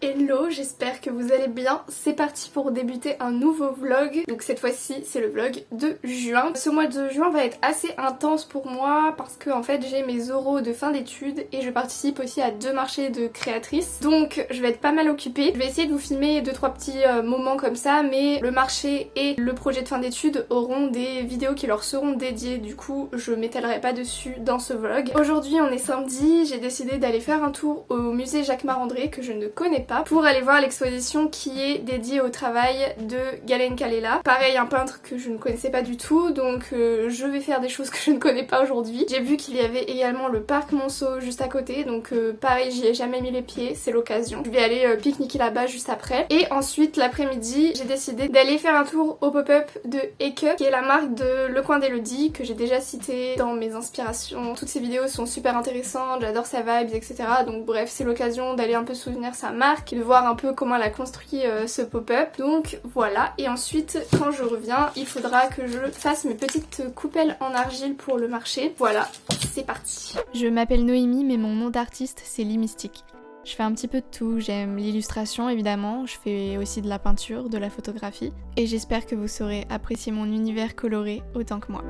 Hello, j'espère que vous allez bien. C'est parti pour débuter un nouveau vlog. Donc cette fois-ci, c'est le vlog de juin. Ce mois de juin va être assez intense pour moi parce que en fait j'ai mes oraux de fin d'études et je participe aussi à 2 marchés de créatrices. Donc je vais être pas mal occupée. Je vais essayer de vous filmer 2-3 petits moments comme ça, mais le marché et le projet de fin d'études auront des vidéos qui leur seront dédiées. Du coup, je m'étalerai pas dessus dans ce vlog. Aujourd'hui, on est samedi. J'ai décidé d'aller faire un tour au musée Jacquemart-André que je ne connais pas, pour aller voir l'exposition qui est dédiée au travail de Galen Kallela. Pareil, un peintre que je ne connaissais pas du tout, donc je vais faire des choses que je ne connais pas aujourd'hui. J'ai vu qu'il y avait également le parc Monceau juste à côté, donc pareil, j'y ai jamais mis les pieds, c'est l'occasion. Je vais aller pique-niquer là-bas juste après. Et ensuite, l'après-midi, j'ai décidé d'aller faire un tour au pop-up de Eke, qui est la marque de Le Coin d'Elodie, que j'ai déjà cité dans mes inspirations. Toutes ces vidéos sont super intéressantes, j'adore sa vibes, etc. Donc bref, c'est l'occasion d'aller un peu soutenir sa marque, de voir un peu comment elle a construit ce pop-up. Donc voilà, et ensuite quand je reviens il faudra que je fasse mes petites coupelles en argile pour le marché. Voilà, c'est parti. Je m'appelle Noémie, mais mon nom d'artiste c'est Limystique. Je fais un petit peu de tout, j'aime l'illustration évidemment, je fais aussi de la peinture, de la photographie, et j'espère que vous saurez apprécier mon univers coloré autant que moi.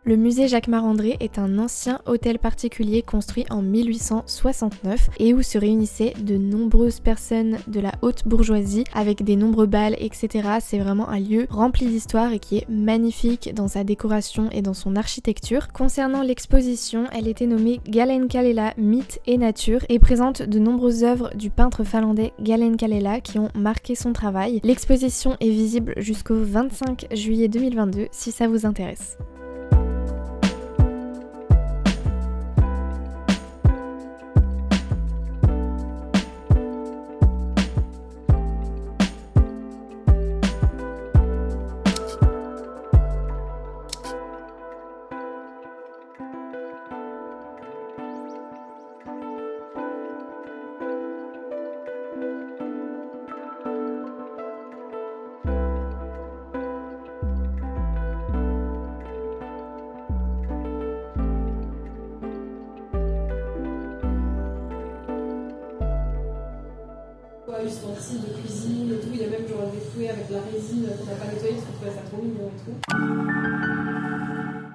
Le musée Jacquemart-André est un ancien hôtel particulier construit en 1869 et où se réunissaient de nombreuses personnes de la haute bourgeoisie avec des nombreux bals, etc. C'est vraiment un lieu rempli d'histoire et qui est magnifique dans sa décoration et dans son architecture. Concernant l'exposition, elle était nommée Galen Kallela, mythe et nature et présente de nombreuses œuvres du peintre finlandais Galen Kallela qui ont marqué son travail. L'exposition est visible jusqu'au 25 juillet 2022 si ça vous intéresse. Ustensiles de cuisine et tout, il y a même genre des fouets avec de la résine qu'on n'a pas nettoyé parce qu'on trouvait ça trop mignon et tout.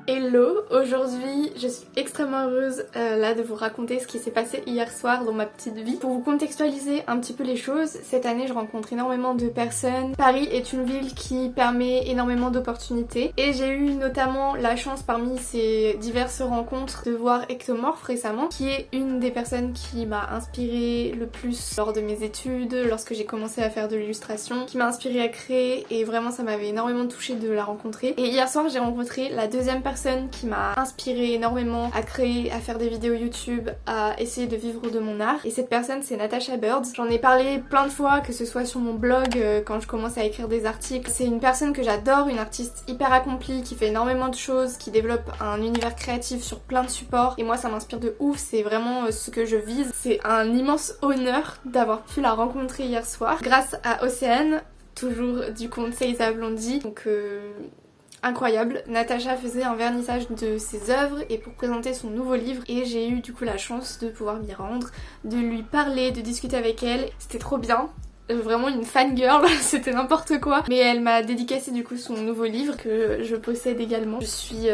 Hello, aujourd'hui je suis extrêmement heureuse là de vous raconter ce qui s'est passé hier soir dans ma petite vie. Pour vous contextualiser un petit peu les choses, cette année je rencontre énormément de personnes. Paris est une ville qui permet énormément d'opportunités et j'ai eu notamment la chance parmi ces diverses rencontres de voir Ectomorph récemment, qui est une des personnes qui m'a inspirée le plus lors de mes études, lorsque j'ai commencé à faire de l'illustration, qui m'a inspirée à créer et vraiment ça m'avait énormément touchée de la rencontrer. Et hier soir j'ai rencontré la deuxième personne qui m'a inspirée énormément à créer, à faire des vidéos YouTube, à essayer de vivre de mon art. Et cette personne c'est Natasha Birds. J'en ai parlé plein de fois, que ce soit sur mon blog, quand je commence à écrire des articles. C'est une personne que j'adore, une artiste hyper accomplie, qui fait énormément de choses, qui développe un univers créatif sur plein de supports. Et moi ça m'inspire de ouf, c'est vraiment ce que je vise. C'est un immense honneur d'avoir pu la rencontrer hier soir. Grâce à Océane, toujours du compte Seiza Blondie. Donc incroyable. Natacha faisait un vernissage de ses œuvres et pour présenter son nouveau livre et j'ai eu du coup la chance de pouvoir m'y rendre, de lui parler, de discuter avec elle. C'était trop bien. Vraiment une fangirl, c'était n'importe quoi. Mais elle m'a dédicacé du coup son nouveau livre que je possède également. Je suis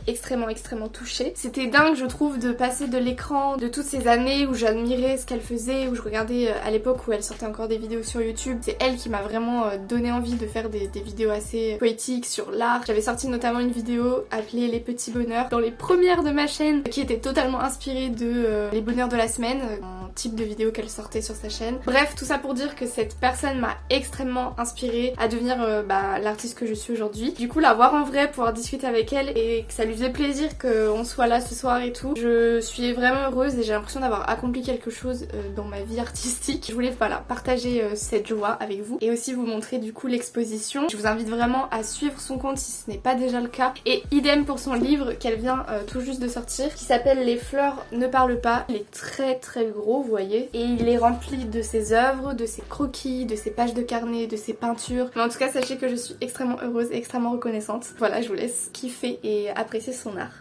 extrêmement touchée. C'était dingue je trouve de passer de l'écran de toutes ces années où j'admirais ce qu'elle faisait, où je regardais à l'époque où elle sortait encore des vidéos sur YouTube. C'est elle qui m'a vraiment donné envie de faire des vidéos assez poétiques sur l'art. J'avais sorti notamment une vidéo appelée Les Petits Bonheurs dans les premières de ma chaîne qui était totalement inspirée de Les Bonheurs de la Semaine, un type de vidéo qu'elle sortait sur sa chaîne. Bref, tout ça pour dire que cette personne m'a extrêmement inspirée à devenir l'artiste que je suis aujourd'hui. Du coup la voir en vrai, pouvoir discuter avec elle et que ça lui faisait plaisir qu'on soit là ce soir et tout. Je suis vraiment heureuse et j'ai l'impression d'avoir accompli quelque chose dans ma vie artistique. Je voulais partager cette joie avec vous et aussi vous montrer du coup l'exposition. Je vous invite vraiment à suivre son compte si ce n'est pas déjà le cas et idem pour son livre qu'elle vient tout juste de sortir qui s'appelle Les fleurs ne parlent pas. Il est très gros vous voyez et il est rempli de ses œuvres, de ses croquis croquis, de ses pages de carnet, de ses peintures. Mais en tout cas, sachez que je suis extrêmement heureuse et extrêmement reconnaissante. Voilà, je vous laisse kiffer et apprécier son art.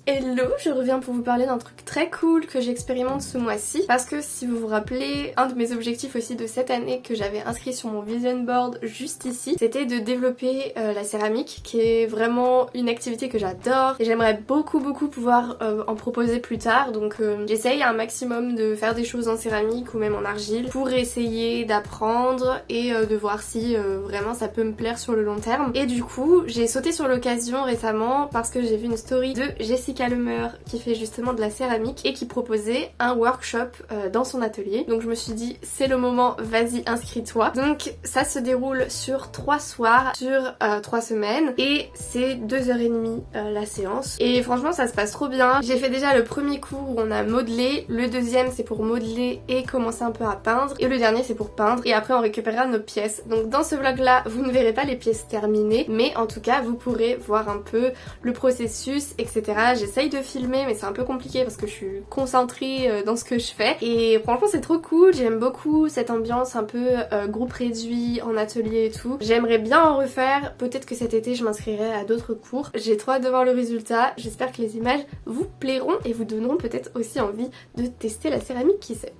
Hello, je reviens pour vous parler d'un truc très cool que j'expérimente ce mois-ci parce que si vous vous rappelez, un de mes objectifs aussi de cette année que j'avais inscrit sur mon vision board juste ici, c'était de développer la céramique qui est vraiment une activité que j'adore et j'aimerais beaucoup pouvoir en proposer plus tard, donc j'essaye un maximum de faire des choses en céramique ou même en argile pour essayer d'apprendre et de voir si vraiment ça peut me plaire sur le long terme. Et du coup j'ai sauté sur l'occasion récemment parce que j'ai vu une story de Jessica Lemeur qui fait justement de la céramique et qui proposait un workshop dans son atelier. Donc je me suis dit c'est le moment, vas-y inscris-toi. Donc ça se déroule sur 3 soirs, sur 3 semaines et c'est 2h30 la séance. Et franchement ça se passe trop bien. J'ai fait déjà le premier cours où on a modelé, le deuxième c'est pour modeler et commencer un peu à peindre et le dernier c'est pour peindre et après on récupérera nos pièces. Donc dans ce vlog là vous ne verrez pas les pièces terminées mais en tout cas vous pourrez voir un peu le processus etc. J'essaye de filmer mais c'est un peu compliqué parce que je suis concentrée dans ce que je fais et franchement c'est trop cool, j'aime beaucoup cette ambiance un peu groupe réduit en atelier et tout. J'aimerais bien en refaire, peut-être que cet été je m'inscrirai à d'autres cours. J'ai trop hâte de voir le résultat, j'espère que les images vous plairont et vous donneront peut-être aussi envie de tester la céramique, qui sait.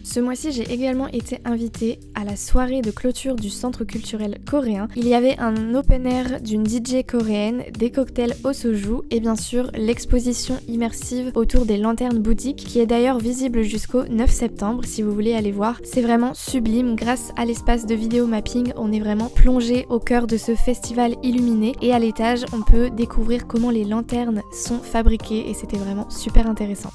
Ce mois-ci, j'ai également été invitée à la soirée de clôture du centre culturel coréen. Il y avait un open air d'une DJ coréenne, des cocktails au soju et bien sûr l'exposition immersive autour des lanternes boutiques qui est d'ailleurs visible jusqu'au 9 septembre si vous voulez aller voir. C'est vraiment sublime, grâce à l'espace de vidéo mapping, on est vraiment plongé au cœur de ce festival illuminé et à l'étage on peut découvrir comment les lanternes sont fabriquées et c'était vraiment super intéressant.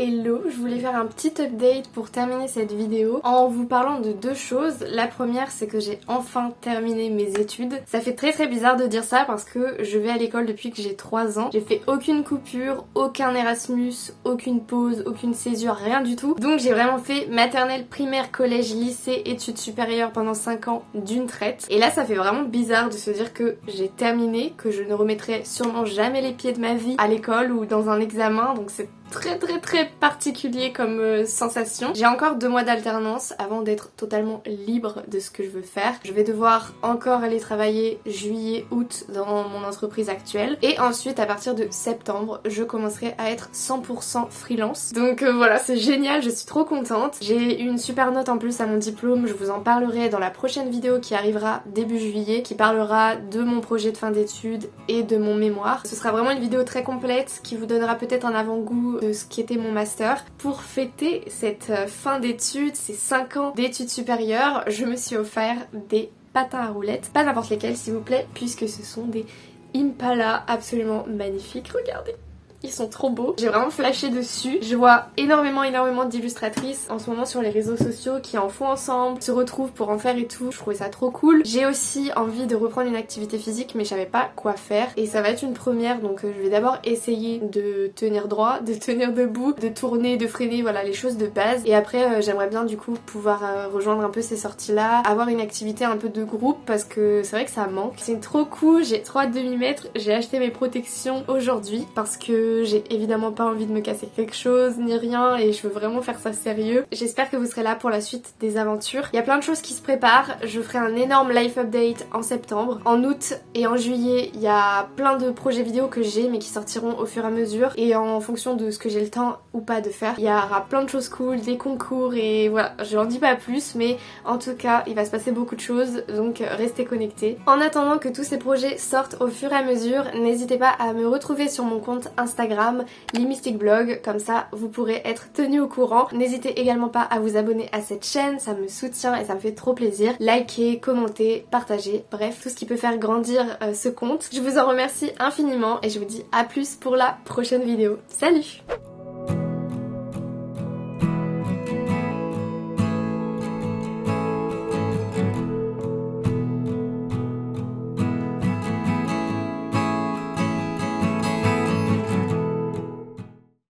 Hello, je voulais faire petit update pour terminer cette vidéo en vous parlant de deux choses. La première, c'est que j'ai enfin terminé mes études. Ça fait très bizarre de dire ça parce que je vais à l'école depuis que j'ai 3 ans. J'ai fait aucune coupure, aucun Erasmus, aucune pause, aucune césure, rien du tout. Donc j'ai vraiment fait maternelle, primaire, collège, lycée, études supérieures pendant 5 ans d'une traite. Et là ça fait vraiment bizarre de se dire que j'ai terminé, que je ne remettrai sûrement jamais les pieds de ma vie à l'école ou dans un examen, donc c'est très particulier comme sensation. J'ai encore 2 mois d'alternance avant d'être totalement libre de ce que je veux faire. Je vais devoir encore aller travailler juillet, août dans mon entreprise actuelle et ensuite à partir de septembre je commencerai à être 100% freelance. Donc voilà, c'est génial, je suis trop contente. J'ai eu une super note en plus à mon diplôme, je vous en parlerai dans la prochaine vidéo qui arrivera début juillet, qui parlera de mon projet de fin d'études et de mon mémoire. Ce sera vraiment une vidéo très complète qui vous donnera peut-être un avant-goût de ce qui était mon master. Pour fêter cette fin d'études, ces 5 ans d'études supérieures, je me suis offert des patins à roulettes, pas n'importe lesquels s'il vous plaît, puisque ce sont des Impala absolument magnifiques, regardez. Ils sont trop beaux. J'ai vraiment flashé dessus. Je vois énormément d'illustratrices en ce moment sur les réseaux sociaux qui en font ensemble, se retrouvent pour en faire et tout. Je trouvais ça trop cool. J'ai aussi envie de reprendre une activité physique mais je savais pas quoi faire. Et ça va être une première donc je vais d'abord essayer de tenir droit, de tenir debout, de tourner, de freiner, voilà les choses de base. Et après j'aimerais bien du coup pouvoir rejoindre un peu ces sorties là, avoir une activité un peu de groupe parce que c'est vrai que ça manque. C'est trop cool, j'ai trop hâte de m'y mettre. J'ai acheté mes protections aujourd'hui parce que j'ai évidemment pas envie de me casser quelque chose ni rien et je veux vraiment faire ça sérieux. J'espère que vous serez là pour la suite des aventures. Il y a plein de choses qui se préparent. Je ferai un énorme life update en septembre. En août et en juillet, il y a plein de projets vidéo que j'ai mais qui sortiront au fur et à mesure et en fonction de ce que j'ai le temps ou pas de faire. Il y aura plein de choses cool, des concours et voilà, je n'en dis pas plus mais en tout cas, il va se passer beaucoup de choses donc restez connectés. En attendant que tous ces projets sortent au fur et à mesure, n'hésitez pas à me retrouver sur mon compte Instagram LiMysticBlog, comme ça vous pourrez être tenu au courant. N'hésitez également pas à vous abonner à cette chaîne, ça me soutient et ça me fait trop plaisir. Likez, commentez, partagez, bref tout ce qui peut faire grandir ce compte. Je vous en remercie infiniment et je vous dis à plus pour la prochaine vidéo. Salut!